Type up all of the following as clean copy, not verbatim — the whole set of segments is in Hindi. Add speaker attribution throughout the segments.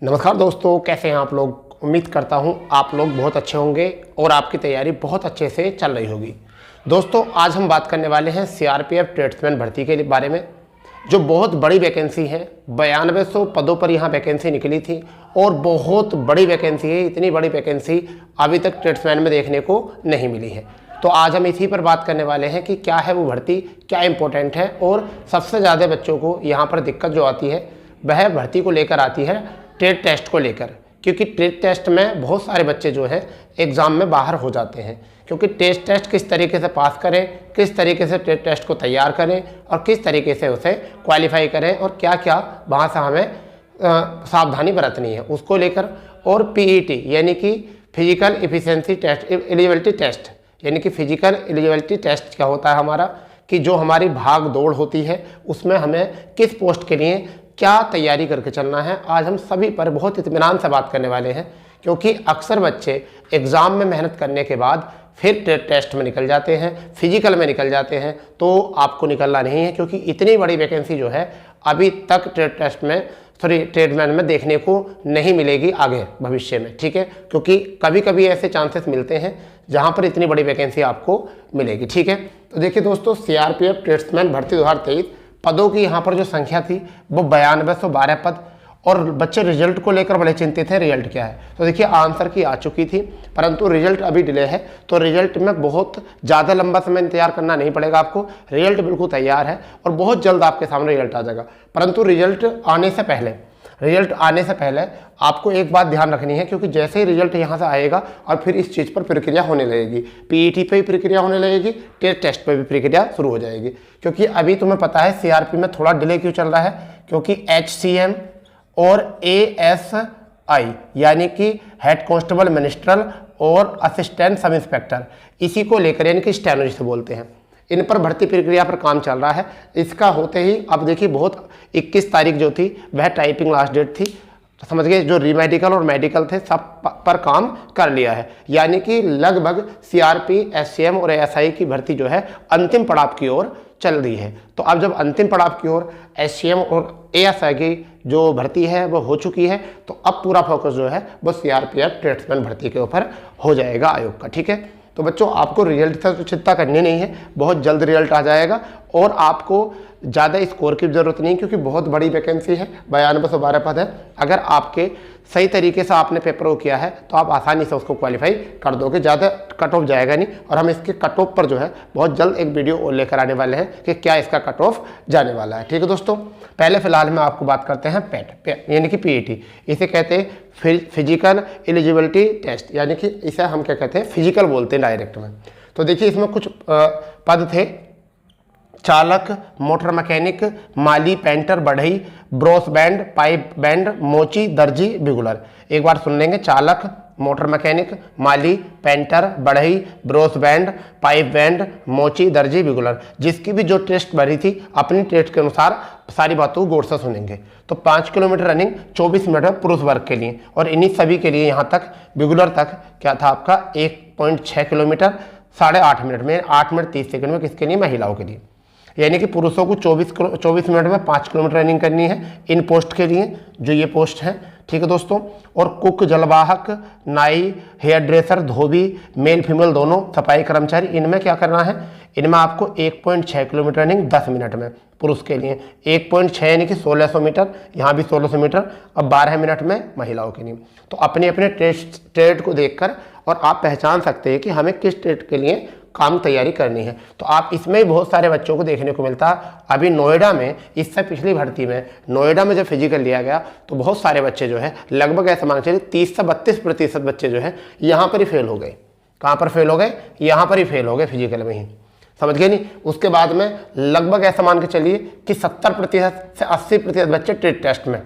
Speaker 1: नमस्कार दोस्तों, कैसे हैं आप लोग। उम्मीद करता हूं आप लोग बहुत अच्छे होंगे और आपकी तैयारी बहुत अच्छे से चल रही होगी। दोस्तों आज हम बात करने वाले हैं सीआरपीएफ ट्रेड्समैन भर्ती के बारे में, जो बहुत बड़ी वैकेंसी है। 9200 पदों पर यहां वैकेंसी निकली थी और बहुत बड़ी वैकेंसी है। इतनी बड़ी वैकेंसी अभी तक ट्रेड्समैन में देखने को नहीं मिली है। तो आज हम इसी पर बात करने वाले हैं कि क्या है वो भर्ती, क्या इंपॉर्टेंट है और सबसे ज़्यादा बच्चों को यहाँ पर दिक्कत जो आती है वह भर्ती को लेकर आती है ट्रेड टेस्ट को लेकर। क्योंकि ट्रेड टेस्ट में बहुत सारे बच्चे जो है एग्ज़ाम में बाहर हो जाते हैं, क्योंकि ट्रेड टेस्ट किस तरीके से पास करें, किस तरीके से ट्रेड टेस्ट को तैयार करें और किस तरीके से उसे क्वालिफाई करें और क्या क्या वहाँ से हमें सावधानी बरतनी है उसको लेकर। और पीईटी यानी कि physical efficiency test, eligibility test, यानी कि फिजिकल एलिजिबिलिटी टेस्ट क्या होता है हमारा, कि जो हमारी भाग दौड़ होती है उसमें हमें किस पोस्ट के लिए क्या तैयारी करके चलना है। आज हम सभी पर बहुत इत्मीनान से बात करने वाले हैं, क्योंकि अक्सर बच्चे एग्ज़ाम में मेहनत करने के बाद फिर ट्रेड टेस्ट में निकल जाते हैं, फिजिकल में निकल जाते हैं। तो आपको निकलना नहीं है, क्योंकि इतनी बड़ी वैकेंसी जो है अभी तक ट्रेड टेस्ट में ट्रेडमैन में देखने को नहीं मिलेगी आगे भविष्य में। ठीक है, क्योंकि कभी कभी ऐसे चांसेस मिलते हैं जहां पर इतनी बड़ी वैकेंसी आपको मिलेगी। ठीक है, तो देखिए दोस्तों, सीआरपीएफ ट्रेड्समैन भर्ती 2023 पदों की यहाँ पर जो संख्या थी वो 9212 पद। और बच्चे रिजल्ट को लेकर बड़े चिंतित हैं, रिजल्ट क्या है। तो देखिए आंसर की आ चुकी थी, परंतु रिजल्ट अभी डिले है। तो रिजल्ट में बहुत ज़्यादा लंबा समय इंतजार करना नहीं पड़ेगा आपको। रिजल्ट बिल्कुल तैयार है और बहुत जल्द आपके सामने रिजल्ट आ जाएगा। परंतु रिजल्ट आने से पहले आपको एक बात ध्यान रखनी है, क्योंकि जैसे ही रिजल्ट यहाँ से आएगा और फिर इस चीज़ पर प्रक्रिया होने लगेगी, पीईटी पे भी प्रक्रिया होने लगेगी, ट्रेड टेस्ट पे भी प्रक्रिया शुरू हो जाएगी। क्योंकि अभी तुम्हें पता है सीआरपी में थोड़ा डिले क्यों चल रहा है, क्योंकि एचसीएम और एएसआई यानी कि हेड कांस्टेबल मिनिस्ट्रल और असिस्टेंट सब इंस्पेक्टर, इसी को लेकर यानी कि स्टेनो जिसे बोलते हैं, इन पर भर्ती प्रक्रिया पर काम चल रहा है। इसका होते ही अब देखिए बहुत 21 तारीख जो थी वह टाइपिंग लास्ट डेट थी। तो समझ गए, जो री मेडिकल और मेडिकल थे सब पर काम कर लिया है। यानी कि लगभग सीआरपी, एससीएम और एएसआई की भर्ती जो है अंतिम पड़ाव की ओर चल रही है। तो अब जब अंतिम पड़ाव की ओर एससीएम और एएसआई की जो भर्ती है वो हो चुकी है, तो अब पूरा फोकस जो है वो सीआरपीएफ ट्रेड्समैन भर्ती के ऊपर हो जाएगा आयोग का। ठीक है, तो बच्चों आपको रिजल्ट से तो चिंता करनी नहीं है, बहुत जल्द रिजल्ट आ जाएगा और आपको ज़्यादा स्कोर की ज़रूरत नहीं, क्योंकि बहुत बड़ी वैकेंसी है, 9212 पद है। अगर आपके सही तरीके से आपने पेपर को किया है तो आप आसानी से उसको क्वालिफाई कर दोगे, ज़्यादा कट ऑफ जाएगा नहीं। और हम इसके कट ऑफ पर जो है बहुत जल्द एक वीडियो लेकर आने वाले हैं कि क्या इसका कट ऑफ जाने वाला है। ठीक है दोस्तों, पहले फिलहाल में आपको बात करते हैं पैट यानी कि पीईटी। इसे कहते हैं फिजिकल एलिजिबिलिटी टेस्ट, यानी कि इसे हम क्या कहते हैं, फिजिकल बोलते हैं डायरेक्ट में। तो देखिए इसमें कुछ पद थे: चालक, मोटर मैकेनिक, माली, पेंटर, बढ़ई, ब्रोस बैंड, पाइप बैंड, मोची, दर्जी, बिगुलर। एक बार सुन लेंगे: चालक, मोटर मैकेनिक, माली, पेंटर, बढ़ई, ब्रोस बैंड, पाइप बैंड, मोची, दर्जी, बिगुलर। जिसकी भी जो टेस्ट भरी थी अपनी टेस्ट के अनुसार सारी बातों को गौर से सुनेंगे। तो 5 किलोमीटर रनिंग 24 मिनट में पुरुष वर्ग के लिए, और इन्हीं सभी के लिए यहाँ तक बिगुलर तक क्या था आपका 1.6 किलोमीटर 8.5 मिनट में, 8 मिनट 30 सेकंड में किसके लिए, महिलाओं के लिए। यानी कि पुरुषों को 24 मिनट में 5 किलोमीटर रनिंग करनी है इन पोस्ट के लिए, जो ये पोस्ट है। ठीक है दोस्तों, और कुक, जलवाहक, नाई, हेयर ड्रेसर, धोबी, मेल फीमेल दोनों, सफाई कर्मचारी, इनमें क्या करना है, इनमें आपको 1.6 किलोमीटर रनिंग 10 मिनट में पुरुष के लिए, 1.6 यानी कि 1600 मीटर, यहाँ भी 1600 मीटर, और 12 मिनट में महिलाओं के लिए। तो अपने अपने ट्रेड को देखकर और आप पहचान सकते हैं कि हमें किस ट्रेड के लिए काम तैयारी करनी है। तो आप इसमें ही बहुत सारे बच्चों को देखने को मिलता है। अभी नोएडा में, इससे पिछली भर्ती में नोएडा में जब फिजिकल लिया गया तो बहुत सारे बच्चे जो है, लगभग ऐसा मान चलिए 30 से 32% बच्चे जो है यहाँ पर ही फेल हो गए। कहाँ पर फेल हो गए, यहाँ पर ही फेल हो गए, फिजिकल में ही। समझ गए नहीं। उसके बाद में लगभग ऐसा मान के चलिए कि 70% से 80% बच्चे ट्रेड टेस्ट में,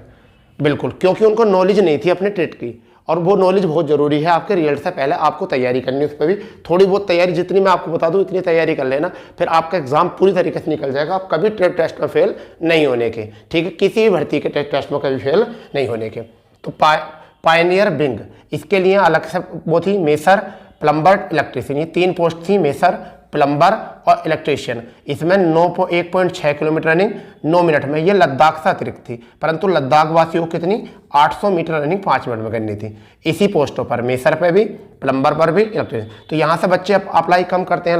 Speaker 1: बिल्कुल, क्योंकि उनको नॉलेज नहीं थी अपने ट्रेड की। और वो नॉलेज बहुत ज़रूरी है, आपके रिजल्ट से पहले आपको तैयारी करनी है। उस पर भी थोड़ी बहुत तैयारी, जितनी मैं आपको बता दूं इतनी तैयारी कर लेना, फिर आपका एग्जाम पूरी तरीके से निकल जाएगा। आप कभी ट्रेड टेस्ट में फेल नहीं होने के, ठीक है, किसी भी भर्ती के ट्रेड टेस्ट में कभी फेल नहीं होने के। तो पायनियर बिंग, इसके लिए अलग से वो थी मेसर, प्लम्बर, इलेक्ट्रीशियन, ये 3 पोस्ट थी, मेसर, प्लम्बर और इलेक्ट्रीशियन। इसमें 1.6 किलोमीटर रनिंग 9 मिनट में, ये लद्दाख से अतिरिक्त थी, परंतु लद्दाख वासियों को कितनी 800 मीटर रनिंग 5 मिनट में करनी थी। इसी पोस्टों पर मेसर पे भी, प्लम्बर पर भी, इलेक्ट्रीशियन। तो यहाँ से बच्चे अप्लाई कम करते हैं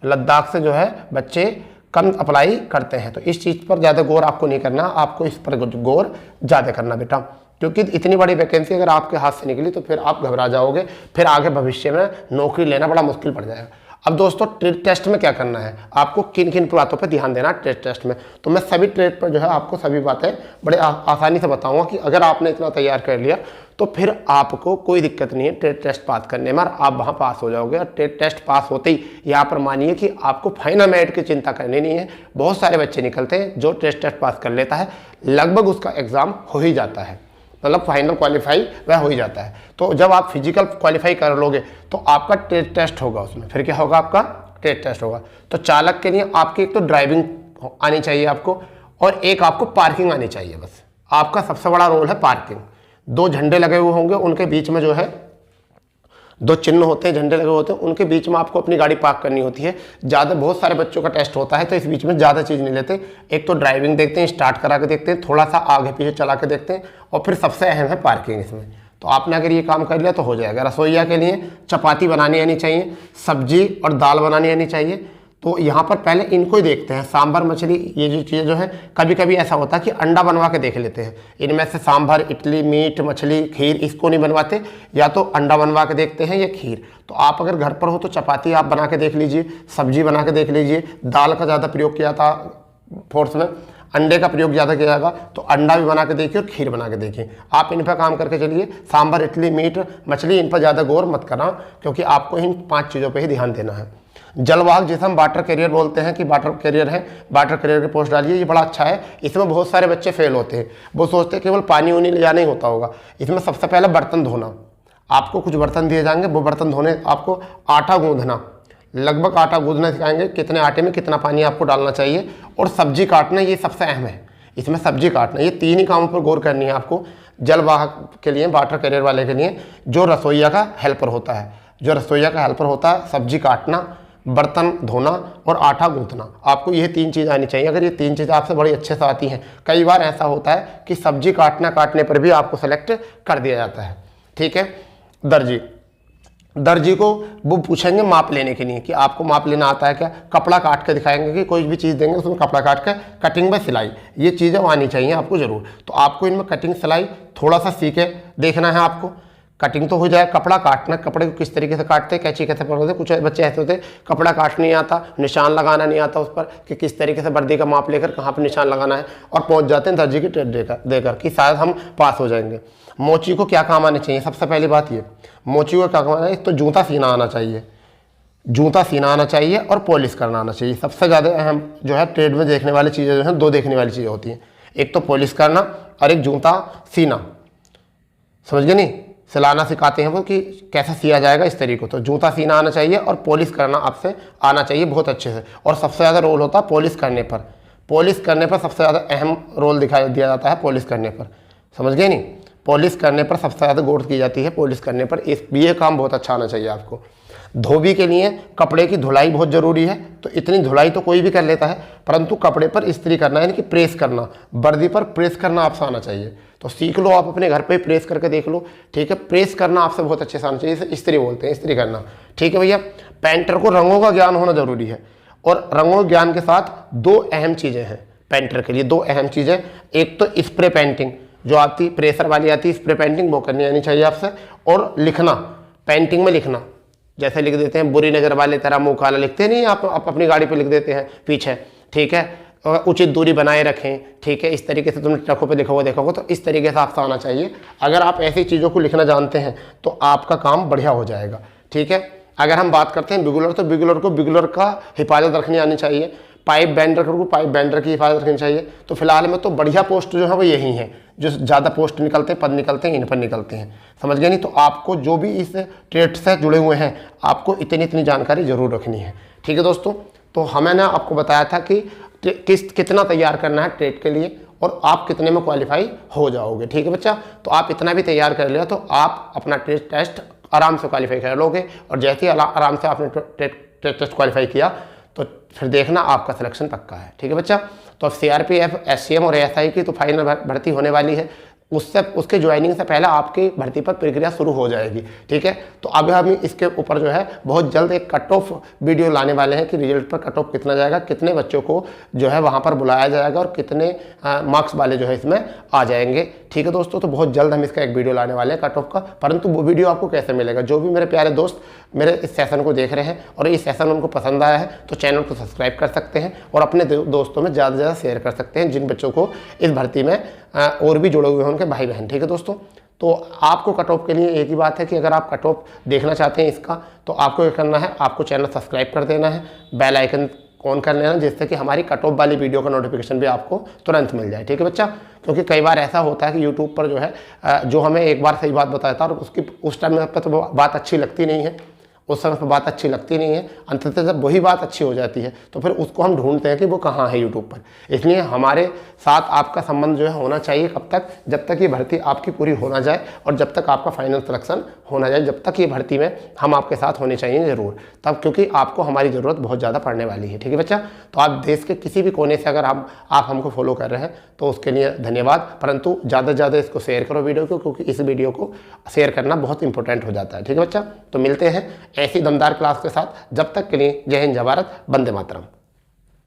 Speaker 1: लद्दाख से जो है बच्चे कम अप्लाई करते हैं। तो इस चीज़ पर ज़्यादा गौर आपको नहीं करना, आपको इस पर गौर ज़्यादा करना बेटा, क्योंकि इतनी बड़ी वैकेंसी अगर आपके हाथ से निकली तो फिर आप घबरा जाओगे, फिर आगे भविष्य में नौकरी लेना बड़ा मुश्किल पड़ जाएगा। अब दोस्तों ट्रेड टेस्ट में क्या करना है, आपको किन किन बातों पर ध्यान देना ट्रेड टेस्ट में, तो मैं सभी ट्रेड पर जो है आपको सभी बातें बड़े आसानी से बताऊंगा कि अगर आपने इतना तैयार कर लिया तो फिर आपको कोई दिक्कत नहीं है ट्रेड टेस्ट पास करने में, और आप वहाँ पास हो जाओगे। और ट्रेड टेस्ट पास होते ही यहाँ पर मानिए कि आपको फाइनल मेरिट की चिंता करनी नहीं है। बहुत सारे बच्चे निकलते हैं जो ट्रेड टेस्ट पास कर लेता है, लगभग उसका एग्ज़ाम हो ही जाता है, मतलब फाइनल क्वालिफाई वह हो ही जाता है। तो जब आप फिजिकल क्वालिफाई कर लोगे तो आपका ट्रेड टेस्ट होगा, उसमें फिर क्या होगा, आपका ट्रेड टेस्ट होगा। तो चालक के लिए आपकी एक तो ड्राइविंग आनी चाहिए आपको, और एक आपको पार्किंग आनी चाहिए। बस आपका सबसे बड़ा रोल है पार्किंग। 2 झंडे लगे हुए होंगे, उनके बीच में जो है 2 चिन्ह होते हैं, झंडे लगे होते हैं, उनके बीच में आपको अपनी गाड़ी पार्क करनी होती है। ज़्यादा बहुत सारे बच्चों का टेस्ट होता है तो इस बीच में ज़्यादा चीज़ नहीं लेते, एक तो ड्राइविंग देखते हैं, स्टार्ट करा के देखते हैं, थोड़ा सा आगे पीछे चला के देखते हैं, और फिर सबसे अहम है पार्किंग इसमें। तो आपने अगर ये काम कर लिया तो हो जाएगा। रसोईया के लिए चपाती बनानी आनी चाहिए, सब्जी और दाल बनानी आनी चाहिए। तो यहाँ पर पहले इनको ही देखते हैं, सांभर, मछली, ये जो चीज़ें जो है कभी कभी ऐसा होता है कि अंडा बनवा के देख लेते हैं। इनमें से सांभर, इडली, मीट, मछली, खीर इसको नहीं बनवाते, या तो अंडा बनवा के देखते हैं या खीर। तो आप अगर घर पर हो तो चपाती आप बना के देख लीजिए, सब्जी बना के देख लीजिए, दाल का ज़्यादा प्रयोग किया था फोर्स में, अंडे का प्रयोग ज़्यादा किया जाएगा तो अंडा भी बना के देखिए और खीर बना के देखिए। आप इन पर काम करके चलिए। सांभर, इडली, मीट, मछली, इन पर ज़्यादा गौर मत करना, क्योंकि आपको इन 5 चीज़ों पर ही ध्यान देना है। जलवाहक जिसे हम वाटर कैरियर बोलते हैं कि वाटर कैरियर है, वाटर कैरियर की पोस्ट डालिए, ये बड़ा अच्छा है। इसमें बहुत सारे बच्चे फेल होते हैं, वो सोचते हैं केवल पानी उनी ले जाना ही होता होगा। इसमें सबसे पहले बर्तन धोना, आपको कुछ बर्तन दिए जाएंगे, वो बर्तन धोने, आपको आटा गूंदना, लगभग आटा गूंदना सिखाएंगे, कितने आटे में कितना पानी आपको डालना चाहिए, और सब्जी काटना, ये सबसे अहम है। इसमें सब्जी काटना, ये 3 ही कामों पर गौर करनी है आपको जलवाहक के लिए, वाटर कैरियर वाले के लिए, जो रसोईया का हेल्पर होता है। जो रसोईया का हेल्पर होता है, सब्जी काटना, बर्तन धोना और आटा गूंथना, आपको ये 3 चीज़ आनी चाहिए। अगर ये 3 चीज़ आपसे बड़ी अच्छे से आती हैं, कई बार ऐसा होता है कि सब्जी काटने पर भी आपको सेलेक्ट कर दिया जाता है। ठीक है। दर्जी को वो पूछेंगे माप लेने के लिए कि आपको माप लेना आता है क्या, कपड़ा काट के दिखाएंगे कि कोई भी चीज़ देंगे उसमें कपड़ा काट के कटिंग में सिलाई, ये चीज़ें आनी चाहिए आपको ज़रूर। तो आपको इनमें कटिंग सिलाई थोड़ा सा सीखे देखना है आपको। कटिंग तो हो जाए, कपड़ा काटना, कपड़े को किस तरीके से काटते हैं, कैंची कैसे पकड़ते हैं। कुछ बच्चे ऐसे होते हैं कपड़ा काटने नहीं आता, निशान लगाना नहीं आता उस पर कि किस तरीके से वर्दी का माप लेकर कहाँ पर निशान लगाना है, और पहुँच जाते हैं दर्जी की ट्रेड देकर कि शायद हम पास हो जाएंगे। मोची को क्या काम आने चाहिए, सबसे पहली बात ये, मोची को क्या काम आना है, तो जूता सीना आना चाहिए, जूता सीना आना चाहिए और पॉलिश करना आना चाहिए। सबसे ज़्यादा अहम जो है ट्रेड में देखने वाली चीज़ें जो हैं, 2 देखने वाली चीज़ें होती हैं, एक तो पॉलिश करना और एक जूता सीना। समझ गए नहीं, सिलाना सिखाते हैं वो कि कैसे सिया जाएगा इस तरीके को। तो जूता सीना आना चाहिए और पॉलिश करना आपसे आना चाहिए बहुत अच्छे से। और सबसे ज़्यादा रोल होता है पॉलिश करने पर, पॉलिश करने पर सबसे ज़्यादा अहम रोल दिखाई दिया जाता है पॉलिश करने पर। समझ गए नहीं, पॉलिश करने पर सबसे ज़्यादा गौर की जाती है पॉलिश करने पर। ये काम बहुत अच्छा आना चाहिए आपको। धोबी के लिए कपड़े की धुलाई बहुत ज़रूरी है। तो इतनी धुलाई तो कोई भी कर लेता है, परंतु कपड़े पर इस्त्री करना यानी कि प्रेस करना, वर्दी पर प्रेस करना आपसे आना चाहिए। तो सीख लो, आप अपने घर पे प्रेस करके देख लो। ठीक है, प्रेस करना आपसे बहुत अच्छे से आना चाहिए, इसे इस्त्री बोलते हैं, इस्त्री करना। ठीक है भैया। पेंटर को रंगों का ज्ञान होना जरूरी है, और रंगों ज्ञान के साथ 2 अहम चीज़ें हैं पेंटर के लिए, 2 अहम चीज़ें। एक तो स्प्रे पेंटिंग जो आती, प्रेशर वाली आती है स्प्रे पेंटिंग, वो करनी आनी चाहिए आपसे। और लिखना, पेंटिंग में लिखना, जैसे लिख देते हैं बुरी नज़र वाले तेरा मुँह काला, लिखते नहीं आप अपनी गाड़ी पे लिख देते हैं पीछे। ठीक है, उचित दूरी बनाए रखें। ठीक है, इस तरीके से तुम ट्रकों पे लिखोगे देखोगे तो इस तरीके से आपसे आना चाहिए। अगर आप ऐसी चीज़ों को लिखना जानते हैं तो आपका काम बढ़िया हो जाएगा। ठीक है। अगर हम बात करते हैं बिगुलर, तो बिगुलर को बिगुलर का हिफाजत रखनी आनी चाहिए। पाइप बेंडर को पाइप बेंडर की हिफाजत रखनी चाहिए। तो फिलहाल में तो बढ़िया पोस्ट जो है वो यही है, जो ज़्यादा पोस्ट निकलते हैं, पद निकलते हैं, इन पर निकलते हैं। समझ गए नहीं। तो आपको जो भी इस ट्रेड से जुड़े हुए हैं, आपको इतनी जानकारी ज़रूर रखनी है। ठीक है दोस्तों, तो हमें ना आपको बताया था कि कितना तैयार करना है ट्रेड के लिए और आप कितने में क्वालिफाई हो जाओगे। ठीक है बच्चा, तो आप इतना भी तैयार कर लिया तो आप अपना ट्रेड टेस्ट आराम से क्वालिफाई कर लोगे। और जैसे ही आराम से आपने ट्रेड टेस्ट क्वालिफाई किया तो फिर देखना आपका सिलेक्शन पक्का है। ठीक है बच्चा। तो अब CRPF, SCM और ASI की तो फाइनल भर्ती होने वाली है, उसके ज्वाइनिंग से पहले आपकी भर्ती पर प्रक्रिया शुरू हो जाएगी। ठीक है। तो अब हम इसके ऊपर जो है बहुत जल्द एक कट ऑफ वीडियो लाने वाले हैं कि रिजल्ट पर कट ऑफ कितना जाएगा, कितने बच्चों को जो है वहाँ पर बुलाया जाएगा और कितने मार्क्स वाले जो है इसमें आ जाएंगे। ठीक है दोस्तों। तो बहुत जल्द हम इसका एक वीडियो लाने वाले हैं कट ऑफ का। परंतु वो वीडियो आपको कैसे मिलेगा? जो भी मेरे प्यारे दोस्त मेरे इस सेशन को देख रहे हैं और इस सेशन उनको पसंद आया है तो चैनल को सब्सक्राइब कर सकते हैं और अपने दोस्तों में ज़्यादा से ज़्यादा शेयर कर सकते हैं जिन बच्चों को इस भर्ती में और भी जुड़े हुए हैं उनके भाई बहन। ठीक है दोस्तों। तो आपको कट ऑफ के लिए एक ही बात है कि अगर आप कट ऑफ देखना चाहते हैं इसका तो आपको क्या करना है, आपको चैनल सब्सक्राइब कर देना है, बेल आइकन ऑन कर लेना, जिससे कि हमारी कट ऑफ वाली वीडियो का नोटिफिकेशन भी आपको तुरंत मिल जाए। ठीक है बच्चा। क्योंकि कई बार ऐसा होता है कि यूट्यूब पर जो है जो हमें एक बार सही बात बताया था और उसकी उस टाइम पर तो बात अच्छी लगती नहीं है, उस समय पर बात अच्छी लगती नहीं है, अंततः जब वही बात अच्छी हो जाती है तो फिर उसको हम ढूंढते हैं कि वो कहाँ है यूट्यूब पर। इसलिए हमारे साथ आपका संबंध जो है होना चाहिए कब तक, जब तक ये भर्ती आपकी पूरी हो ना जाए और जब तक आपका फाइनल सिलेक्शन हो ना जाए, जब तक ये भर्ती में हम आपके साथ होने चाहिए ज़रूर तब, क्योंकि आपको हमारी ज़रूरत बहुत ज़्यादा पड़ने वाली है। ठीक है बच्चा। तो आप देश के किसी भी कोने से अगर आप हमको फॉलो कर रहे हैं तो उसके लिए धन्यवाद। परंतु ज़्यादा से ज़्यादा इसको शेयर करो वीडियो को, क्योंकि इस वीडियो को शेयर करना बहुत इंपॉर्टेंट हो जाता है। ठीक है बच्चा। तो मिलते हैं ऐसी दमदार क्लास के साथ। जब तक के लिए जय हिंद, जय भारत, वंदे मातरम।